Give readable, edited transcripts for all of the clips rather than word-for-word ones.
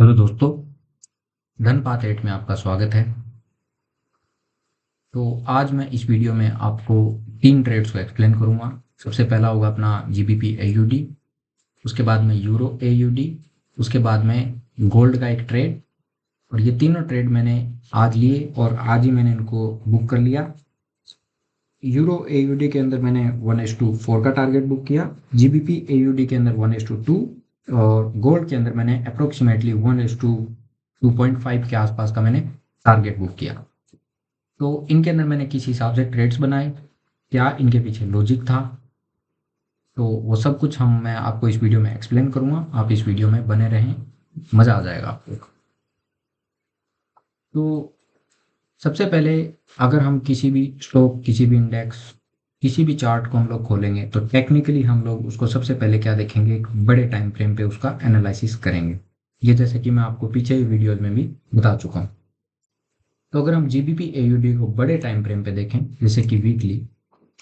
Hello दोस्तों, धनपात 8 में आपका स्वागत है। तो आज मैं इस वीडियो में आपको 3 ट्रेड्स को एक्सप्लेन करूंगा। सबसे पहला होगा अपना जीबीपी एयूडी, उसके बाद में यूरो एयूडी, उसके बाद में गोल्ड का एक ट्रेड। और ये तीनों ट्रेड मैंने आज लिए और आज ही मैंने इनको बुक कर लिया। यूरो एयूडी के अंदर मैंने 1:4 का टारगेट बुक किया, जीबीपी एयूडी के अंदर 1:2 और गोल्ड के अंदर मैंने अप्रोक्सीमेटली 1:2.5 के आसपास का मैंने टारगेट बुक किया। तो इनके अंदर मैंने किस हिसाब से ट्रेड्स बनाए, क्या इनके पीछे लॉजिक था, तो वो सब कुछ मैं आपको इस वीडियो में एक्सप्लेन करूंगा। आप इस वीडियो में बने रहें, मज़ा आ जाएगा आपको। तो सबसे पहले अगर हम किसी भी स्टॉक, किसी भी इंडेक्स, किसी भी चार्ट को हम लोग खोलेंगे तो टेक्निकली हम लोग उसको सबसे पहले क्या देखेंगे, एक बड़े टाइम फ्रेम पे उसका एनालिसिस करेंगे। ये जैसे कि मैं आपको पीछे ही वीडियोज में भी बता चुका हूँ। तो अगर हम जीबीपी एयूडी को बड़े टाइम फ्रेम पे देखें, जैसे कि वीकली,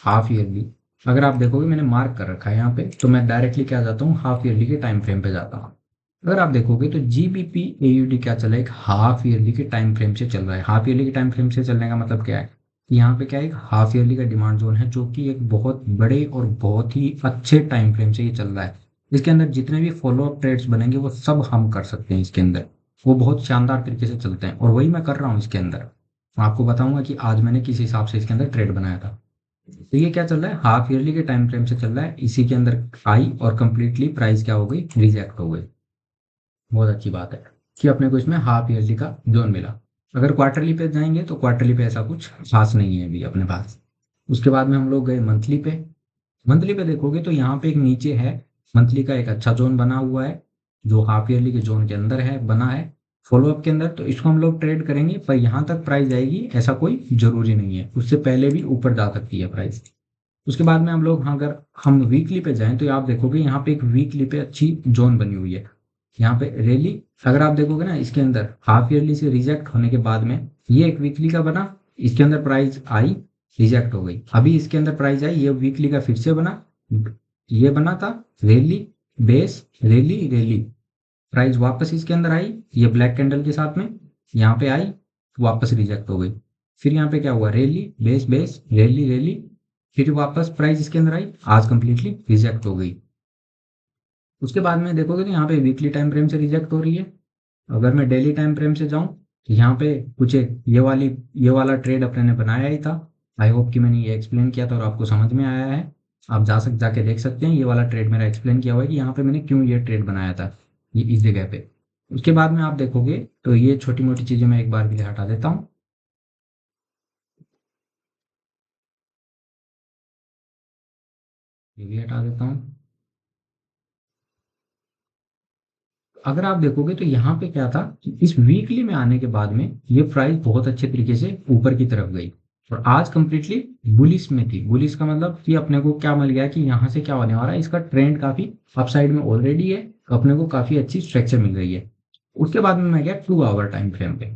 हाफ ईयरली, अगर आप देखोगे मैंने मार्क कर रखा है यहाँ पे, तो मैं डायरेक्टली क्या जाता हूँ, हाफ ईयरली के टाइम फ्रेम पे जाता हूँ। अगर आप देखोगे तो जीबीपी एयूडी क्या चल रहा है, एक हाफ ईयरली के टाइम फ्रेम से चल रहा है। हाफ ईयरली के टाइम फ्रेम से चलने का मतलब क्या है, यहाँ पे क्या है, एक हाफ ईयरली का डिमांड जोन है जो कि एक बहुत बड़े और बहुत ही अच्छे टाइम फ्रेम से ये चल रहा है। इसके अंदर जितने भी फॉलो अप ट्रेड्स बनेंगे वो सब हम कर सकते हैं इसके अंदर, वो बहुत शानदार तरीके से चलते हैं और वही मैं कर रहा हूँ इसके अंदर। मैं आपको बताऊंगा कि आज मैंने किस हिसाब से इसके अंदर ट्रेड बनाया था। तो ये क्या चल रहा है, हाफ ईयरली के टाइम फ्रेम से चल रहा है। इसी के अंदर आई और कंप्लीटली प्राइस क्या हो गई, रिजेक्ट हो गई। बहुत अच्छी बात है कि अपने को इसमें हाफ ईयरली का जोन मिला। अगर क्वार्टरली पे जाएंगे तो क्वार्टरली पे ऐसा कुछ खास नहीं है अभी अपने पास। उसके बाद में हम लोग गए मंथली पे। मंथली पे देखोगे तो यहाँ पे एक नीचे है, मंथली का एक अच्छा जोन बना हुआ है जो हाफ ईयरली के जोन के अंदर है, बना है फॉलो अप के अंदर। तो इसको हम लोग ट्रेड करेंगे, पर यहाँ तक प्राइस जाएगी ऐसा कोई जरूरी नहीं है, उससे पहले भी ऊपर जा सकती है प्राइस। उसके बाद में हम लोग, हाँ, अगर हम वीकली पे जाएं तो आप देखोगे यहाँ पे एक वीकली पे अच्छी जोन बनी हुई है। यहाँ पे रैली, अगर आप देखोगे ना, इसके अंदर हाफ ईयरली से रिजेक्ट होने के बाद में ये एक वीकली का बना, इसके अंदर प्राइस आई, रिजेक्ट हो गई। अभी इसके अंदर प्राइस आई, ये वीकली का फिर से बना, ये बना था rally, base, rally, rally, price वापस इसके अंदर आई, ये ब्लैक कैंडल के साथ में यहाँ पे आई, वापस रिजेक्ट हो गई। फिर यहाँ पे क्या हुआ, rally, base, base, rally, rally, फिर वापस प्राइस इसके अंदर आई, आज कंप्लीटली रिजेक्ट हो गई। उसके बाद में देखोगे तो यहाँ पे वीकली टाइम फ्रेम से रिजेक्ट हो रही है। अगर मैं डेली टाइम फ्रेम से जाऊं तो यहाँ पे कुछ एक ये वाला ट्रेड अपने ने बनाया ही था। आई होप कि मैंने ये एक्सप्लेन किया था और आपको समझ में आया है। आप जाके देख सकते हैं, ये वाला ट्रेड मेरा एक्सप्लेन किया हुआ है कि यहाँ पे मैंने क्यों ये ट्रेड बनाया था, ये इस जगह पे। उसके बाद में आप देखोगे तो ये छोटी मोटी चीजें मैं एक बार के लिए हटा देता हूँ, ये भी हटा देता हूँ। अगर आप देखोगे तो यहाँ पे क्या था कि इस वीकली में आने के बाद में ये प्राइस बहुत अच्छे तरीके से ऊपर की तरफ गई और आज कंप्लीटली बुलिश में थी। बुलिश का मतलब कि अपने को क्या मिल गया कि यहाँ से क्या होने वाला है, इसका ट्रेंड काफी अपसाइड में ऑलरेडी है, तो अपने को काफी अच्छी स्ट्रक्चर मिल रही है। उसके बाद में मैं गया 2 आवर टाइम फ्रेम पे।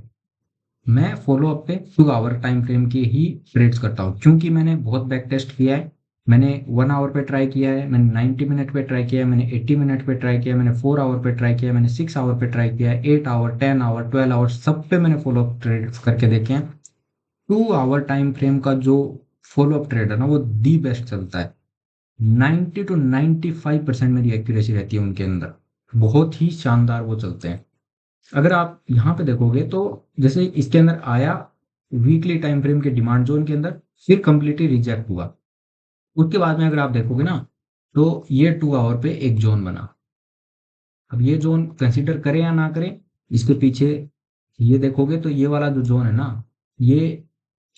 मैं फॉलो अप पे 2 आवर टाइम फ्रेम के ही ट्रेड्स करता हूँ क्योंकि मैंने बहुत बैक टेस्ट किया है। मैंने 1 आवर पे ट्राई किया है, मैंने 90 मिनट पे ट्राई किया है, मैंने 80 मिनट पे ट्राई किया है, मैंने 4 आवर पे ट्राई किया है, मैंने 6 आवर पे ट्राई किया है, 8 आवर, 10 आवर, 12 आवर, सब पे मैंने फॉलो अप ट्रेड करके देखे हैं। 2 आवर टाइम फ्रेम का जो फॉलो अप ट्रेड है ना, वो दी बेस्ट चलता है। 90 to 95% मेरी एक्यूरेसी रहती है उनके अंदर, बहुत ही शानदार वो चलते हैं। अगर आप यहाँ पे देखोगे तो जैसे इसके अंदर आया वीकली टाइम फ्रेम के डिमांड जोन के अंदर, फिर कंप्लीटली रिजेक्ट हुआ। उसके बाद में अगर आप देखोगे ना तो ये 2 आवर पे एक जोन बना। अब ये जोन कंसीडर करें या ना करें, इसके पीछे ये देखोगे तो ये वाला जो जोन है ना, ये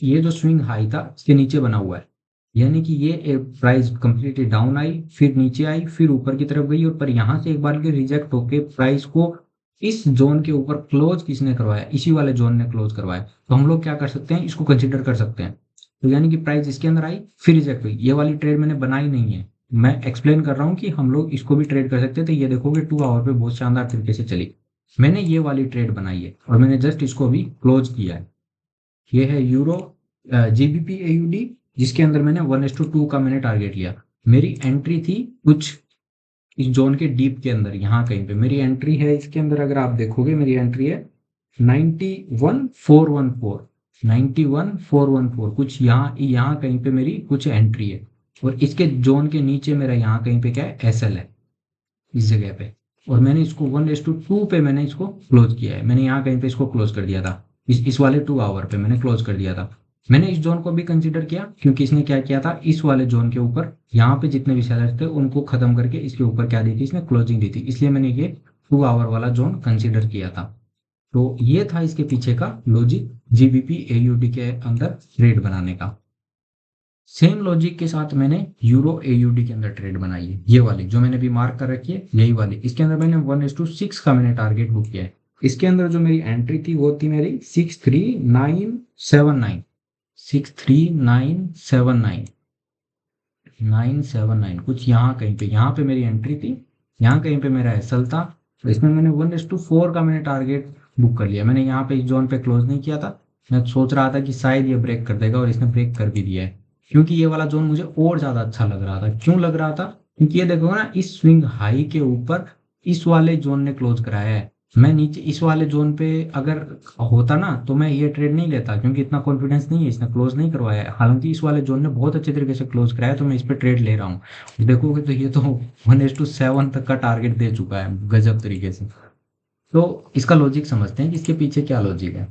ये जो स्विंग हाई था इसके नीचे बना हुआ है। यानी कि ये प्राइस कंप्लीटली डाउन आई, फिर नीचे आई, फिर ऊपर की तरफ गई और पर यहाँ से एक बार के रिजेक्ट होके प्राइस को इस जोन के ऊपर क्लोज किसने करवाया, इसी वाले जोन ने क्लोज करवाया। तो हम लोग क्या कर सकते हैं, इसको कंसिडर कर सकते हैं। तो यानी कि प्राइस इसके अंदर आई, फिर रिजेक्ट हुई। ये वाली ट्रेड मैंने बनाई नहीं है, मैं एक्सप्लेन कर रहा हूँ कि हम लोग इसको भी ट्रेड कर सकते हैं। तो ये देखोगे 2 आवर पे बहुत शानदार तरीके से चली। मैंने ये वाली ट्रेड बनाई है और मैंने जस्ट इसको भी क्लोज किया है। ये है यूरो जीबीपी एयूडी, जिसके अंदर मैंने 1:2 का मैंने टारगेट लिया। मेरी एंट्री थी कुछ इस जोन के डीप के अंदर यहाँ कहीं पे मेरी एंट्री है, इसके अंदर अगर आप देखोगे मेरी एंट्री है 91,414, 91,414 कुछ यहाँ यहाँ कहीं पे मेरी कुछ एंट्री है। और इसके जोन के नीचे मेरा यहाँ कहीं पे क्या है, एसएल है इस जगह पे। और मैंने इसको 1:2 पे मैंने इसको क्लोज किया है, मैंने यहाँ कहीं पे इसको क्लोज कर दिया था, इस वाले 2 आवर पे मैंने क्लोज कर दिया था। मैंने इस जोन को भी कंसिडर किया क्योंकि इसने क्या किया था, इस वाले जोन के ऊपर यहाँ पे जितने भी सेलर्स थे उनको खत्म करके इसके ऊपर क्या दी थी, इसने क्लोजिंग दी थी, इसलिए मैंने ये 2 आवर वाला जोन कंसिडर किया था। तो ये था इसके पीछे का लॉजिक जीबीपी एयूडी के अंदर ट्रेड बनाने का। सेम लॉजिक के साथ मैंने यूरो एयूडी के अंदर ट्रेड बनाई है, ये वाली जो मैंने भी मार्क कर रखी है यही वाली। इसके अंदर मैंने 1:6 का मैंने टारगेट बुक किया है। इसके अंदर जो मेरी एंट्री थी वो थी मेरी 63979, 63979, 979 कुछ यहाँ कहीं पे, यहाँ पे मेरी एंट्री थी, यहाँ कहीं पे मेरा एसएल था। तो इसमें मैंने 1:4 का मैंने टारगेट बुक कर लिया। मैंने यहाँ पे इस जोन पे क्लोज नहीं किया था, मैं सोच रहा था कि शायद ये ब्रेक कर देगा और इसने ब्रेक कर भी दिया है। क्योंकि ये वाला जोन मुझे और ज्यादा अच्छा लग रहा था। क्यों लग रहा था, क्योंकि ये देखो ना, इस स्विंग हाई के ऊपर इस वाले जोन ने क्लोज कराया है। मैं नीचे इस वाले जोन पे अगर होता ना तो मैं ये ट्रेड नहीं लेता, क्योंकि इतना कॉन्फिडेंस नहीं है, इसने क्लोज नहीं करवाया है। हालांकि इस वाले जोन ने बहुत अच्छे तरीके से क्लोज कराया, तो मैं इस पे ट्रेड ले रहा हूँ। देखोगे तो ये तो 1:7 तक का टारगेट दे चुका है गजब तरीके से। तो इसका लॉजिक समझते हैं कि इसके पीछे क्या लॉजिक है।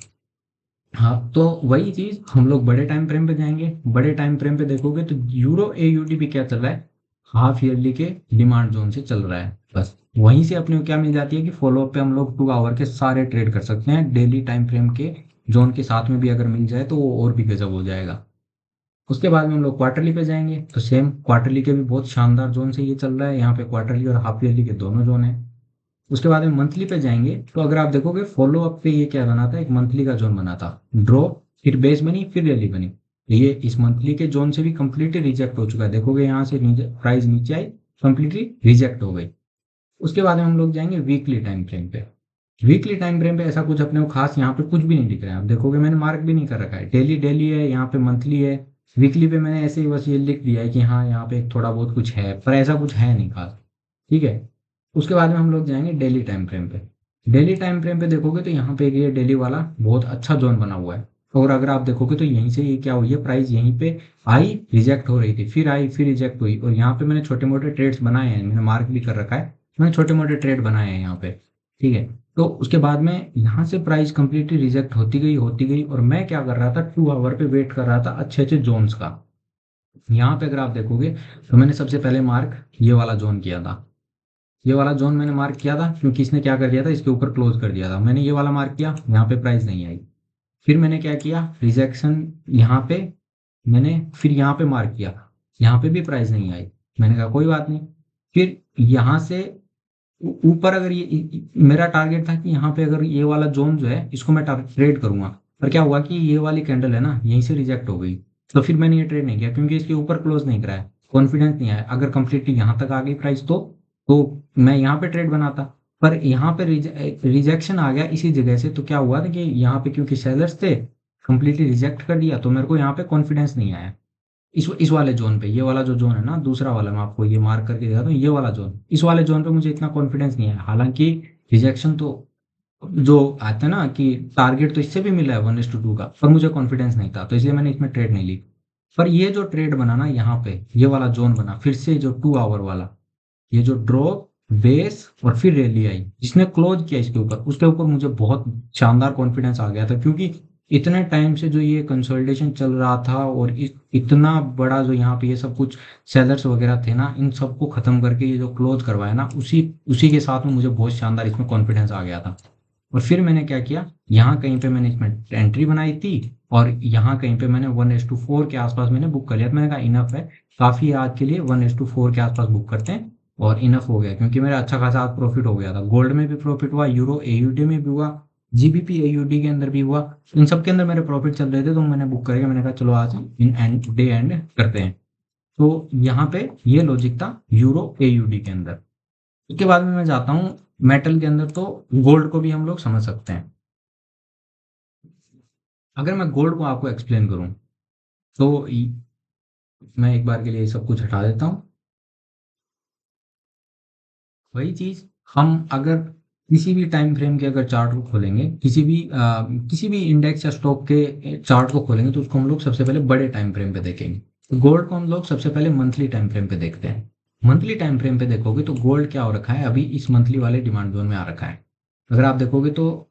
हाँ, तो वही चीज हम लोग बड़े टाइम फ्रेम पे जाएंगे। बड़े टाइम फ्रेम पे देखोगे तो यूरो एयूडी भी क्या चल रहा है, हाफ ईयरली के डिमांड जोन से चल रहा है। बस वहीं से अपने को क्या मिल जाती है कि फॉलो अप पे हम लोग 2 आवर के सारे ट्रेड कर सकते हैं। डेली टाइम फ्रेम के जोन के साथ में भी अगर मिल जाए तो वो और भी गजब हो जाएगा। उसके बाद में हम लोग क्वार्टरली पे जाएंगे, तो सेम क्वार्टरली के भी बहुत शानदार जोन से ये चल रहा है। यहाँ पे क्वार्टरली और हाफ ईयरली के दोनों जोन है। उसके बाद में मंथली पे जाएंगे, तो अगर आप देखोगे फॉलो अप पे ये क्या बना था, एक मंथली का जोन बना था, ड्रॉप फिर बेस बनी फिर रैली बनी। ये इस मंथली के जोन से भी कंप्लीटली रिजेक्ट हो चुका है। देखोगे यहाँ से प्राइस नीचे आई, कंप्लीटली रिजेक्ट हो गई। उसके बाद में हम लोग जाएंगे वीकली टाइम फ्रेम पे। वीकली टाइम फ्रेम पे ऐसा कुछ अपने को खास यहाँ पे कुछ भी नहीं दिख रहा है। आप देखोगे मैंने मार्क भी नहीं कर रखा है, डेली डेली है, यहाँ पे मंथली है। वीकली पे मैंने ऐसे ही बस ये लिख दिया है कि हाँ यहाँ पे थोड़ा बहुत कुछ है, पर ऐसा कुछ है नहीं खास। ठीक है। उसके बाद में हम लोग जाएंगे डेली टाइम फ्रेम पे। डेली टाइम फ्रेम पे देखोगे तो यहाँ पे ये डेली वाला बहुत अच्छा जोन बना हुआ है। और अगर आप देखोगे तो यहीं से ये क्या हुई है, प्राइस यहीं पे आई, रिजेक्ट हो रही थी, फिर आई, फिर रिजेक्ट हुई। और यहाँ पे मैंने छोटे मोटे ट्रेड्स बनाए हैं, मैंने मार्क भी कर रखा है, मैंने छोटे मोटे ट्रेड बनाए हैं यहाँ पे। ठीक है। तो उसके बाद में यहाँ से प्राइस कंप्लीटली रिजेक्ट होती गई और मैं क्या कर रहा था, 2 आवर पे वेट कर रहा था अच्छे अच्छे जोन्स का। यहाँ पे अगर आप देखोगे तो मैंने सबसे पहले मार्क ये वाला जोन किया था। ये वाला जोन मैंने मार्क किया था क्योंकि इसने क्या कर दिया था, इसके ऊपर क्लोज कर दिया था। मैंने ये वाला मार्क किया, यहाँ पे प्राइस नहीं आई। फिर मैंने क्या किया, रिजेक्शन यहाँ पे मैंने फिर यहाँ पे मार्क किया, यहाँ पे भी प्राइस नहीं आई। मैंने कहा कोई बात नहीं। फिर यहाँ से ऊपर अगर मेरा टारगेट था कि यहाँ पे अगर ये वाला जोन जो है इसको मैं ट्रेड करूंगा। पर क्या हुआ कि ये वाली कैंडल है ना, यहीं से रिजेक्ट हो गई। तो फिर मैंने ये ट्रेड नहीं किया क्योंकि इसके ऊपर क्लोज नहीं कराया, कॉन्फिडेंस नहीं आया। अगर कंप्लीटली यहाँ तक आ गई प्राइस तो मैं यहाँ पे ट्रेड बनाता। पर यहाँ पे रिजेक्शन आ गया इसी जगह से, तो क्या हुआ था कि यहाँ पे क्योंकि सेलर्स थे, कंप्लीटली रिजेक्ट कर दिया, तो मेरे को यहाँ पे कॉन्फिडेंस नहीं आया। इस वाले जोन पे, ये वाला जो जोन है ना, दूसरा वाला मैं आपको ये मार्क करके दिखाता हूँ, ये वाला जोन, इस वाले जोन पे मुझे इतना कॉन्फिडेंस नहीं है। हालांकि रिजेक्शन तो जो आता है ना कि टारगेट तो इससे भी मिला है 1:2 का, पर मुझे कॉन्फिडेंस नहीं था, तो इसलिए मैंने इसमें ट्रेड नहीं ली। पर ये जो ट्रेड बना ना यहाँ पे, ये वाला जोन बना फिर से जो 2 आवर वाला, ये जो ड्रॉप बेस और फिर रैली आई जिसने क्लोज किया इसके ऊपर, उसके ऊपर मुझे बहुत शानदार कॉन्फिडेंस आ गया था। क्योंकि इतने टाइम से जो ये कंसोलिडेशन चल रहा था और इतना बड़ा जो यहाँ पे ये सब कुछ सेलर्स वगैरह थे ना, इन सबको खत्म करके ये जो क्लोज करवाया ना, उसी उसी के साथ में मुझे बहुत शानदार इसमें कॉन्फिडेंस आ गया था। और फिर मैंने क्या किया, यहाँ कहीं पे मैंने इसमें एंट्री बनाई थी और यहाँ कहीं पे मैंने 1:4 के आसपास मैंने बुक कर लिया था। मैंने कहा इनफ है, काफी है आज के लिए, 1:4 के आसपास बुक करते हैं और इनफ हो गया। क्योंकि मेरा अच्छा खासा आज प्रॉफिट हो गया था, गोल्ड में भी प्रॉफिट हुआ, यूरो एयूडी में भी हुआ, जीबीपी एयूडी के अंदर भी हुआ। इन सब के अंदर मेरे प्रॉफिट चल रहे थे, तो मैंने बुक करके मैंने कहा चलो आज इन एंड डे एंड करते हैं। तो यहाँ पे ये लॉजिक था यूरो एयूडी के अंदर। उसके बाद में मैं जाता हूँ मेटल के अंदर, तो गोल्ड को भी हम लोग समझ सकते हैं। अगर मैं गोल्ड को आपको एक्सप्लेन करूँ तो मैं एक बार के लिए ये सब कुछ हटा देता हूँ। वही चीज़ हम अगर किसी भी टाइम फ्रेम के अगर चार्ट को खोलेंगे, किसी भी इंडेक्स या स्टॉक के चार्ट को खोलेंगे तो उसको हम लोग सबसे पहले बड़े टाइम फ्रेम पे देखेंगे। गोल्ड को हम लोग सबसे पहले मंथली टाइम फ्रेम पे देखते हैं। मंथली टाइम फ्रेम पे देखोगे तो गोल्ड क्या हो रखा है, अभी इस मंथली वाले डिमांड जोन में आ रखा है। अगर आप देखोगे तो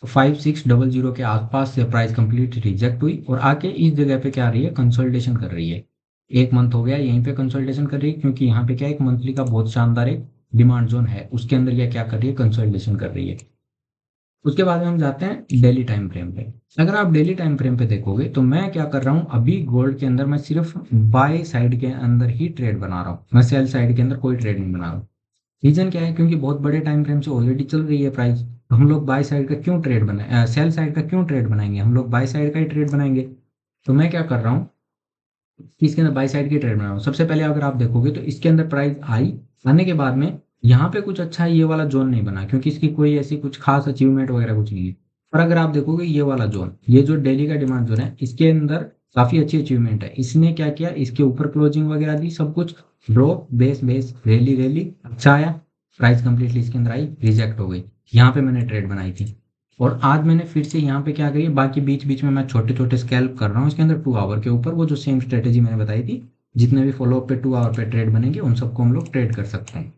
5600 के आसपास से प्राइस कंप्लीट रिजेक्ट हुई और आके इस जगह पे क्या आ रही है, कंसोलिडेशन कर रही है। एक मंथ हो गया यहीं पे कंसोलिडेशन कर रही है, क्योंकि यहाँ पे क्या है, एक मंथली का बहुत शानदार एक डिमांड जोन है, उसके अंदर ये क्या कर रही है, कंसोलिडेशन कर रही है। उसके बाद में हम जाते हैं डेली टाइम फ्रेम पे। अगर आप डेली टाइम फ्रेम पे देखोगे तो मैं क्या कर रहा हूँ, अभी गोल्ड के अंदर मैं सिर्फ बाय साइड के अंदर ही ट्रेड बना रहा हूँ, मैं सेल साइड के अंदर कोई ट्रेड नहीं बना रहा हूँ। रीजन क्या है, क्योंकि बहुत बड़े टाइम फ्रेम से ऑलरेडी चल रही है प्राइस, तो हम लोग बाय साइड का क्यों ट्रेड बनाए, सेल साइड का क्यों ट्रेड बनाएंगे, हम लोग बाय साइड का ही ट्रेड बनाएंगे। तो मैं क्या कर रहा हूँ, इसके अंदर बाई साइड की ट्रेड बना रहा हूँ। सबसे पहले अगर आप देखोगे तो इसके अंदर प्राइस आई, आने के बाद में यहाँ पे कुछ अच्छा ये वाला जोन नहीं बना, क्योंकि इसकी कोई ऐसी कुछ खास अचीवमेंट वगैरह कुछ नहीं है। और अगर आप देखोगे ये वाला जोन, ये जो डेली का डिमांड जोन है, इसके अंदर काफी अच्छी अचीवमेंट है। इसने क्या किया, इसके ऊपर क्लोजिंग वगैरह दी, सब कुछ drop base base rally rally अच्छा आया, प्राइस कंप्लीटली इसके अंदर आई, रिजेक्ट हो गई। यहाँ पे मैंने ट्रेड बनाई थी और आज मैंने फिर से यहाँ पे क्या करी, बाकी बीच बीच में मैं छोटे छोटे स्कैल्प कर रहा हूँ इसके अंदर 2 आवर के ऊपर, वो जो सेम स्ट्रेटेजी मैंने बताई थी, जितने भी फॉलो अप पे 2 आवर पे ट्रेड बनेंगे उन सबको हम लोग ट्रेड कर सकते हैं।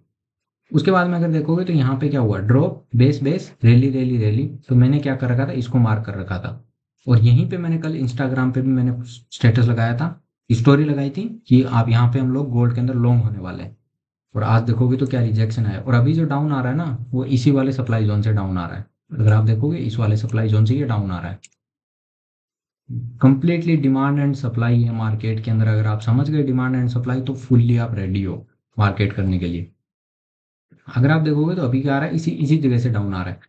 उसके बाद में अगर देखोगे तो यहाँ पे क्या हुआ, drop base base rally rally rally, तो मैंने क्या कर रखा था, इसको मार्क कर रखा था। और यहीं पे मैंने कल इंस्टाग्राम पे भी मैंने स्टेटस लगाया था, स्टोरी लगाई थी कि आप यहाँ पे हम लोग गोल्ड के अंदर लॉन्ग होने वाले हैं। और आज देखोगे तो क्या रिजेक्शन आया, और अभी जो डाउन आ रहा है ना, वो इसी वाले सप्लाई जोन से डाउन आ रहा है। अगर आप देखोगे इस वाले सप्लाई जोन से ये डाउन आ रहा है। कंप्लीटली डिमांड एंड सप्लाई है मार्केट के अंदर, अगर आप समझ गए डिमांड एंड सप्लाई तो फुल्ली आप रेडी हो मार्केट करने के लिए। अगर आप देखोगे तो अभी क्या आ रहा है, इसी इसी जगह से डाउन आ रहा है।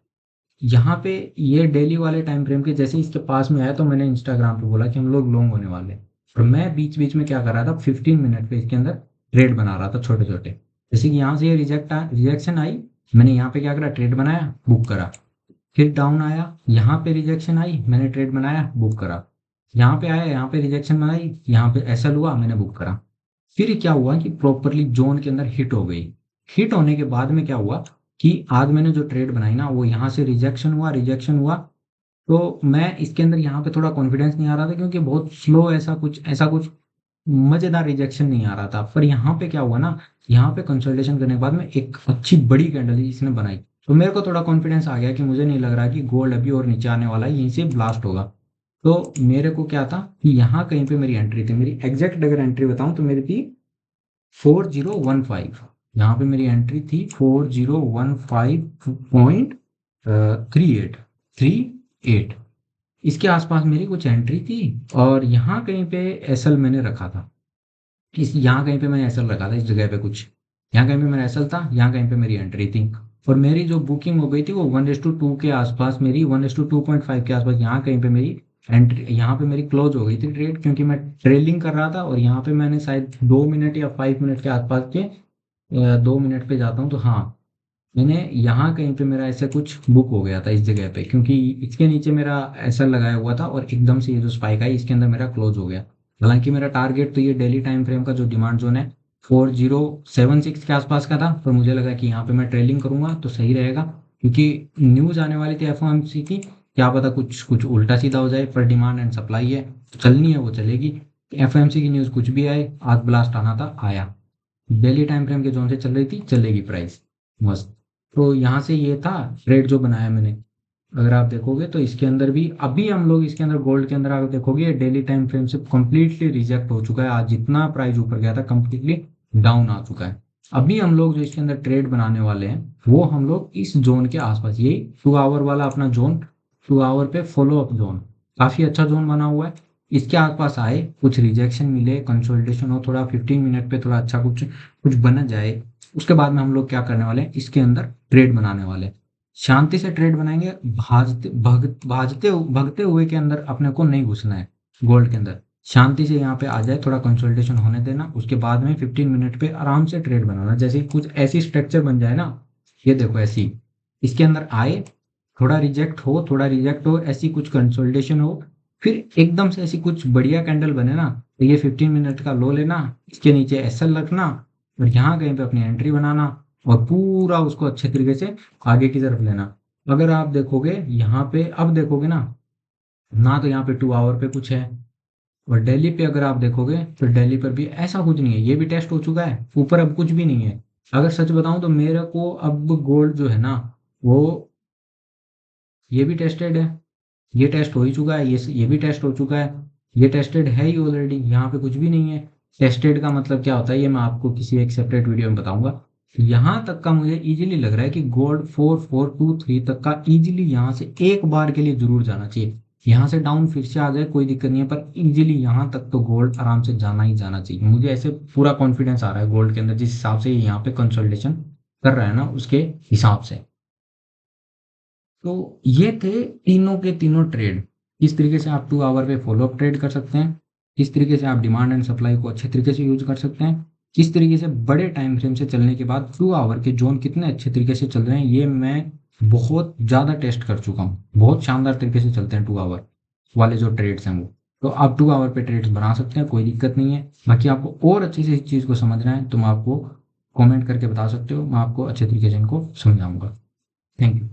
यहाँ पे ये डेली वाले टाइम फ्रेम के जैसे इसके पास में आया तो मैंने इंस्टाग्राम पे बोला कि हम लोग लॉन्ग होने वाले हैं। और मैं बीच बीच में क्या कर रहा था, 15 मिनट पे इसके अंदर ट्रेड बना रहा था छोटे छोटे। जैसे कि यहाँ से ये रिजेक्शन आई, मैंने यहाँ पे क्या करा, ट्रेड बनाया, बुक करा। फिर डाउन आया, यहाँ पे रिजेक्शन आई, मैंने ट्रेड बनाया, बुक करा। यहाँ पे आया, यहाँ पे रिजेक्शन बनाई, यहाँ पे ऐसा हुआ, मैंने बुक करा। फिर क्या हुआ कि प्रॉपरली जोन के अंदर हिट हो गई। हिट होने के बाद में क्या हुआ कि आज मैंने जो ट्रेड बनाई ना, वो यहाँ से रिजेक्शन हुआ। तो मैं इसके अंदर यहाँ पे थोड़ा कॉन्फिडेंस नहीं आ रहा था, क्योंकि बहुत स्लो, ऐसा कुछ मजेदार रिजेक्शन नहीं आ रहा था। पर यहाँ पे क्या हुआ ना, यहाँ पे कंसल्टेशन करने के बाद में एक अच्छी बड़ी कैंडल इसने बनाई, तो मेरे को थोड़ा कॉन्फिडेंस आ गया कि मुझे नहीं लग रहा कि गोल्ड अभी और नीचे आने वाला है, यहीं से ब्लास्ट होगा। तो मेरे को क्या था कि यहाँ कहीं पे मेरी एंट्री थी, मेरी एग्जैक्ट अगर एंट्री बताऊं तो मेरी थी 4015। यहाँ पे मेरी एंट्री थी 4015.38 इसके आसपास मेरी कुछ एंट्री थी। और यहाँ कहीं पे एसएल मैंने रखा था, इस यहाँ कहीं पे मैंने एसएल रखा था, इस जगह पे कुछ, यहाँ कहीं पे मेरा एसएल था, यहाँ कहीं पे मेरी एंट्री थी। और मेरी जो बुकिंग हो गई थी वो 1:2 के आसपास, मेरी 1:2.5 के आसपास यहाँ कहीं पे मेरी एंट्री, यहाँ पे मेरी क्लोज हो गई थी ट्रेड, क्योंकि मैं ट्रेलिंग कर रहा था। और यहाँ पे मैंने शायद 2 मिनट या 5 मिनट के आसपास के 2 मिनट पे जाता हूँ तो हाँ, मैंने यहाँ कहीं पे मेरा ऐसा कुछ बुक हो गया था इस जगह पे, क्योंकि इसके नीचे मेरा ऐसा लगाया हुआ था और एकदम से ये जो स्पाइक आई इसके अंदर मेरा क्लोज हो गया। हालांकि मेरा टारगेट तो ये डेली टाइम फ्रेम का जो डिमांड जोन है 4076 के आसपास का था, पर मुझे लगा कि यहाँ पे मैं ट्रेलिंग करूंगा तो सही रहेगा, क्योंकि न्यूज आने वाली थी एफओएमसी की, क्या पता कुछ कुछ उल्टा सीधा हो जाए। पर डिमांड एंड सप्लाई है, तो चलनी है वो चलेगी। एफओएमसी की न्यूज कुछ भी आए, आज ब्लास्ट आना था, आया। डेली टाइम फ्रेम के जोन से चल रही थी, चलेगी प्राइस मस्त। तो यहाँ से ये था ट्रेड जो बनाया मैंने। अगर आप देखोगे तो इसके अंदर भी अभी हम लोग इसके अंदर गोल्ड के अंदर अगर देखोगे, डेली टाइम फ्रेम से कंप्लीटली रिजेक्ट हो चुका है। आज जितना प्राइस ऊपर गया था कंप्लीटली डाउन आ चुका है। अभी हम लोग जो इसके अंदर ट्रेड बनाने वाले हैं वो हम लोग इस जोन के आसपास, यही 2 आवर वाला अपना जोन, 2 आवर पे फॉलो अप जोन, काफी अच्छा जोन बना हुआ है। इसके आसपास आए, कुछ रिजेक्शन मिले, कंसोलिडेशन हो, थोड़ा 15 मिनट पे थोड़ा अच्छा कुछ कुछ बना जाए, उसके बाद में हम लोग क्या करने वाले हैं, इसके अंदर ट्रेड बनाने वाले हैं। शांति से ट्रेड बनाएंगे, भगते हुए के अंदर अपने को नहीं घुसना है गोल्ड के अंदर। शांति से यहाँ पे आ जाए, थोड़ा कंसोलिडेशन होने देना, उसके बाद में 15 मिनट पे आराम से ट्रेड बनाना। जैसे ही कुछ ऐसी स्ट्रक्चर बन जाए ना, ये देखो ऐसी, इसके अंदर आए, थोड़ा रिजेक्ट हो, ऐसी कुछ कंसोलिडेशन हो, फिर एकदम से ऐसी कुछ बढ़िया कैंडल बने ना, तो ये 15 मिनट का लो लेना, इसके नीचे एसएल रखना और यहाँ कहीं पे अपनी एंट्री बनाना। और पूरा उसको अच्छे तरीके से आगे की तरफ लेना। अगर आप देखोगे यहाँ पे, अब देखोगे ना, ना तो यहाँ पे 2 आवर पे कुछ है, और दिल्ली पे अगर आप देखोगे तो दिल्ली पर भी ऐसा कुछ नहीं है, ये भी टेस्ट हो चुका है, ऊपर अब कुछ भी नहीं है। अगर सच बताऊं तो मेरे को अब गोल्ड जो है ना, वो ये भी टेस्टेड है, ये टेस्ट हो ही चुका है, ये भी टेस्ट हो चुका है, ये टेस्टेड है ही ऑलरेडी, यहाँ पे कुछ भी नहीं है। टेस्टेड का मतलब क्या होता है ये मैं आपको किसी एक सेपरेट वीडियो में बताऊंगा। यहाँ तक का मुझे इजीली लग रहा है कि गोल्ड 4423 तक का इजीली यहाँ से एक बार के लिए जरूर जाना चाहिए। यहाँ से डाउन फिर से आ जाए कोई दिक्कत नहीं है, पर इजीली यहाँ तक तो गोल्ड आराम से जाना ही जाना चाहिए। मुझे ऐसे पूरा कॉन्फिडेंस आ रहा है गोल्ड के अंदर, जिस हिसाब से ये यहाँ पे कंसोलिडेशन कर रहा है ना उसके हिसाब से। तो ये थे तीनों के तीनों ट्रेड। किस तरीके से आप 2 आवर पे फॉलो अप ट्रेड कर सकते हैं, किस तरीके से आप डिमांड एंड सप्लाई को अच्छे तरीके से यूज कर सकते हैं, किस तरीके से बड़े टाइम फ्रेम से चलने के बाद 2 आवर के जोन कितने अच्छे तरीके से चल रहे हैं, ये मैं बहुत ज़्यादा टेस्ट कर चुका हूँ। बहुत शानदार तरीके से चलते हैं 2 आवर वाले जो ट्रेड्स हैं वो। तो आप 2 आवर पे ट्रेड्स बना सकते हैं, कोई दिक्कत नहीं है। बाकी आपको और अच्छे से इस चीज़ को समझना है तो मैं आपको कमेंट करके बता सकते हो, मैं आपको अच्छे तरीके से इनको समझाऊंगा। Thank you.